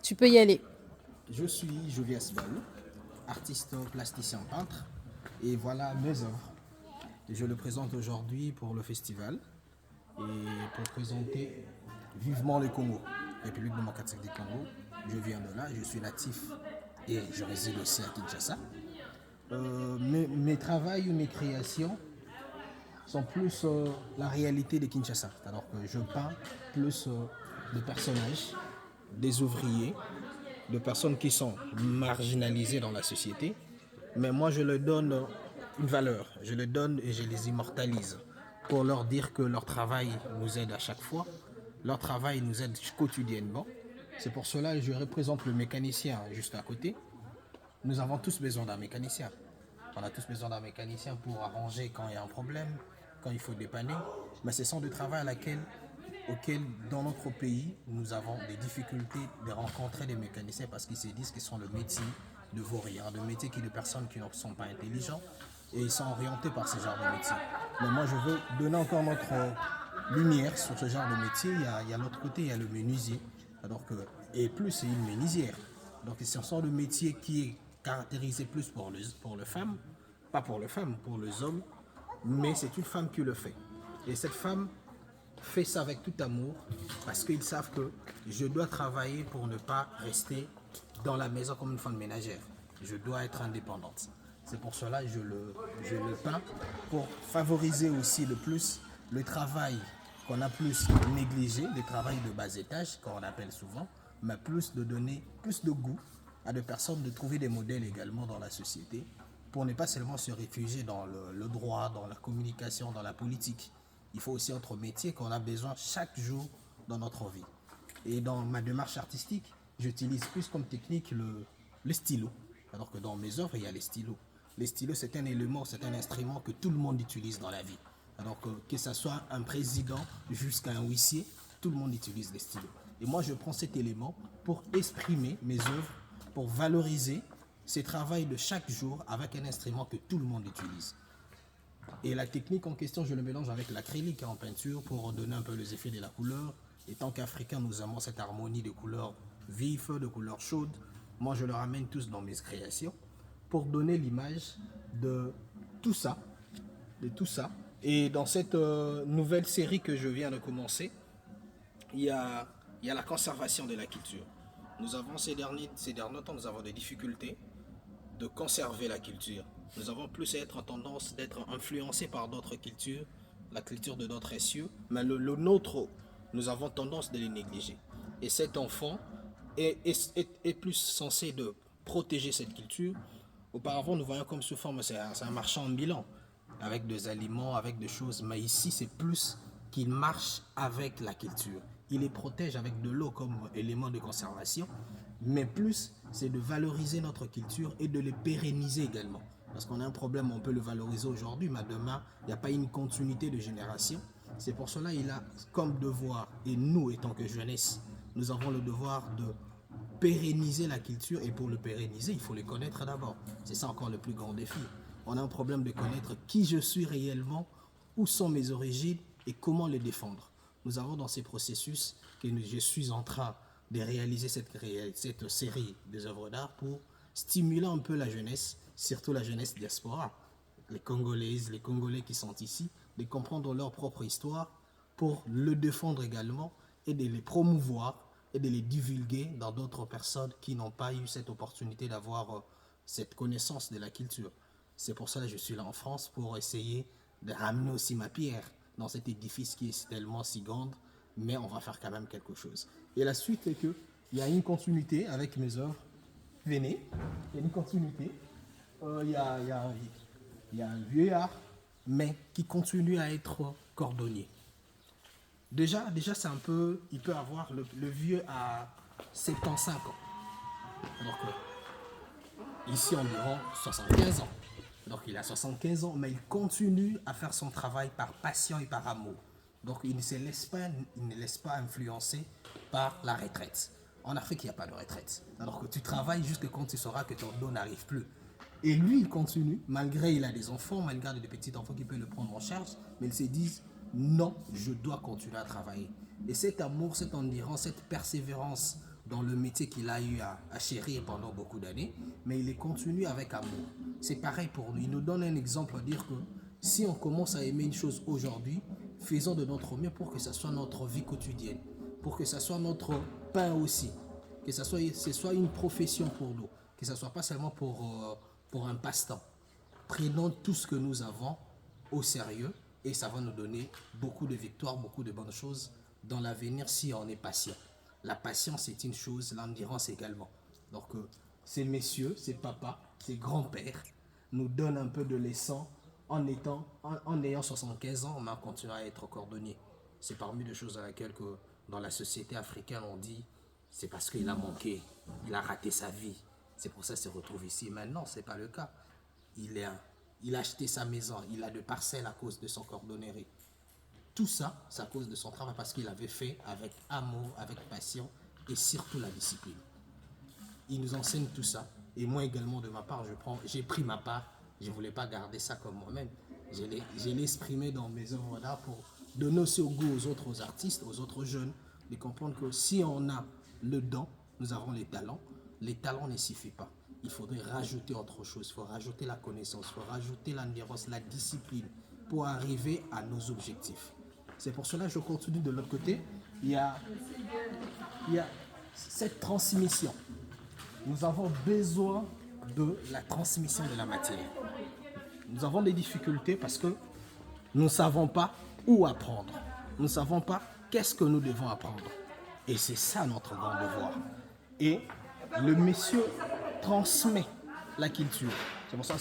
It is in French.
Tu peux y aller. Je suis Jovias Baou, artiste plasticien peintre, et voilà mes œuvres. Je le présente aujourd'hui pour le festival et pour présenter vivement le Congo, République démocratique du Congo. Je viens de là, je suis natif et je réside aussi à Kinshasa. Mes travaux ou mes créations sont plus la réalité de Kinshasa. Alors que je peins plus de personnages, des ouvriers, de personnes qui sont marginalisées dans la société. Mais moi, je leur donne une valeur. Je les donne et je les immortalise pour leur dire que leur travail nous aide à chaque fois. Leur travail nous aide quotidiennement. C'est pour cela que je représente le mécanicien juste à côté. Nous avons tous besoin d'un mécanicien. On a tous besoin d'un mécanicien pour arranger quand il y a un problème, quand il faut dépanner. Mais ce sont des travaux auxquels, dans notre pays, nous avons des difficultés de rencontrer des mécaniciens parce qu'ils se disent qu'ils sont le métier de vaurien, de métier qui de personnes qui ne sont pas intelligents et ils sont orientés par ce genre de métier. Mais moi, je veux donner encore notre lumière sur ce genre de métier. Il y a l'autre côté, il y a le menuisier. Et plus, c'est une menuisière. Donc, c'est un sort de métier qui est caractérisé plus pour le femme, pas pour les femmes, pour les hommes, mais c'est une femme qui le fait. Et cette femme fait ça avec tout amour parce qu'ils savent que je dois travailler pour ne pas rester dans la maison comme une femme ménagère. Je dois être indépendante. C'est pour cela que je le peins pour favoriser aussi le plus le travail qu'on a plus négligé, le travail de bas étage, qu'on appelle souvent, mais plus de donner plus de goût à des personnes, de trouver des modèles également dans la société pour ne pas seulement se réfugier dans le droit, dans la communication, dans la politique. Il faut aussi autre métier qu'on a besoin chaque jour dans notre vie. Et dans ma démarche artistique, j'utilise plus comme technique le stylo. Alors que dans mes œuvres, il y a les stylos. Les stylos, c'est un élément, c'est un instrument que tout le monde utilise dans la vie. Alors que ce soit un président jusqu'à un huissier, tout le monde utilise les stylos. Et moi, je prends cet élément pour exprimer mes œuvres, pour valoriser ces travaux de chaque jour avec un instrument que tout le monde utilise. Et la technique en question, je le mélange avec l'acrylique en peinture pour donner un peu les effets de la couleur. Et tant qu'Africains, nous avons cette harmonie de couleurs vives, de couleurs chaudes. Moi, je le ramène tous dans mes créations pour donner l'image de tout ça, de tout ça. Et dans cette nouvelle série que je viens de commencer, il y a, il y a la conservation de la culture. Nous avons ces derniers temps, nous avons des difficultés de conserver la culture. Nous avons plus à être en tendance d'être influencés par d'autres cultures, la culture de d'autres cieux, mais le nôtre, nous avons tendance de les négliger. Et cet enfant est plus censé de protéger cette culture. Auparavant, nous voyons comme sous forme, c'est un marchand ambulant, avec des aliments, avec des choses, mais ici, c'est plus qu'il marche avec la culture. Il les protège avec de l'eau comme élément de conservation, mais plus c'est de valoriser notre culture et de les pérenniser également. Parce qu'on a un problème, on peut le valoriser aujourd'hui, mais demain, il n'y a pas une continuité de génération. C'est pour cela qu'il a comme devoir, et nous, étant que jeunesse, nous avons le devoir de pérenniser la culture, et pour le pérenniser, il faut les connaître d'abord. C'est ça encore le plus grand défi. On a un problème de connaître qui je suis réellement, où sont mes origines et comment les défendre. Nous avons dans ces processus que je suis en train de réaliser cette série des œuvres d'art pour stimuler un peu la jeunesse, surtout la jeunesse diaspora, les Congolaises, les Congolais qui sont ici, de comprendre leur propre histoire pour le défendre également et de les promouvoir et de les divulguer dans d'autres personnes qui n'ont pas eu cette opportunité d'avoir cette connaissance de la culture. C'est pour ça que je suis là en France pour essayer de ramener aussi ma pierre dans cet édifice qui est tellement si grand, mais on va faire quand même quelque chose. Et la suite est que il y a une continuité avec mes œuvres. Venez, il y a une continuité. Il y a un vieillard, mais qui continue à être cordonnier. Déjà c'est un peu, il peut avoir, le vieux à 75 ans. Alors que ici environ 75 ans. Donc il a 75 ans, mais il continue à faire son travail par passion et par amour. Donc il ne laisse pas influencer par la retraite. En Afrique, il n'y a pas de retraite. Alors que tu travailles jusqu'à quand tu sauras que ton dos n'arrive plus. Et lui, il continue, malgré il a des enfants, malgré des petits enfants qui peuvent le prendre en charge, mais ils se disent, non, je dois continuer à travailler. Et cet amour, cette endurance, cette persévérance dans le métier qu'il a eu à chérir pendant beaucoup d'années, mais il est continu avec amour. C'est pareil pour lui. Il nous donne un exemple à dire que si on commence à aimer une chose aujourd'hui, faisons de notre mieux pour que ce soit notre vie quotidienne, pour que ce soit notre pain aussi, que ce soit une profession pour nous, que ce ne soit pas seulement pour un passe-temps. Prenons tout ce que nous avons au sérieux et ça va nous donner beaucoup de victoires, beaucoup de bonnes choses dans l'avenir si on est patient. La patience c'est une chose, l'endurance également. Donc ces messieurs, ces papas, ces grands-pères nous donnent un peu de leçons en ayant 75 ans, on a continué à être cordonnier. C'est parmi les choses à laquelle que dans la société africaine on dit c'est parce qu'il a manqué, il a raté sa vie. C'est pour ça qu'il se retrouve ici. Maintenant, ce n'est pas le cas. Il a acheté sa maison, il a de parcelles à cause de son cordonnerie. Tout ça, c'est à cause de son travail parce qu'il avait fait avec amour, avec passion et surtout la discipline. Il nous enseigne tout ça. Et moi également, de ma part, j'ai pris ma part. Je ne voulais pas garder ça comme moi-même. Je l'ai exprimé dans mes œuvres d'art pour donner aussi au goût aux autres artistes, aux autres jeunes, de comprendre que si on a le don, nous avons les talents. Les talents ne suffisent pas. Il faudrait rajouter autre chose. Il faut rajouter la connaissance, il faut rajouter l'endurance, la discipline pour arriver à nos objectifs. C'est pour cela que je continue de l'autre côté. Il y a cette transmission. Nous avons besoin de la transmission de la matière. Nous avons des difficultés parce que nous ne savons pas où apprendre. Nous ne savons pas qu'est-ce que nous devons apprendre. Et c'est ça notre grand devoir. Et le monsieur transmet la culture. C'est pour ça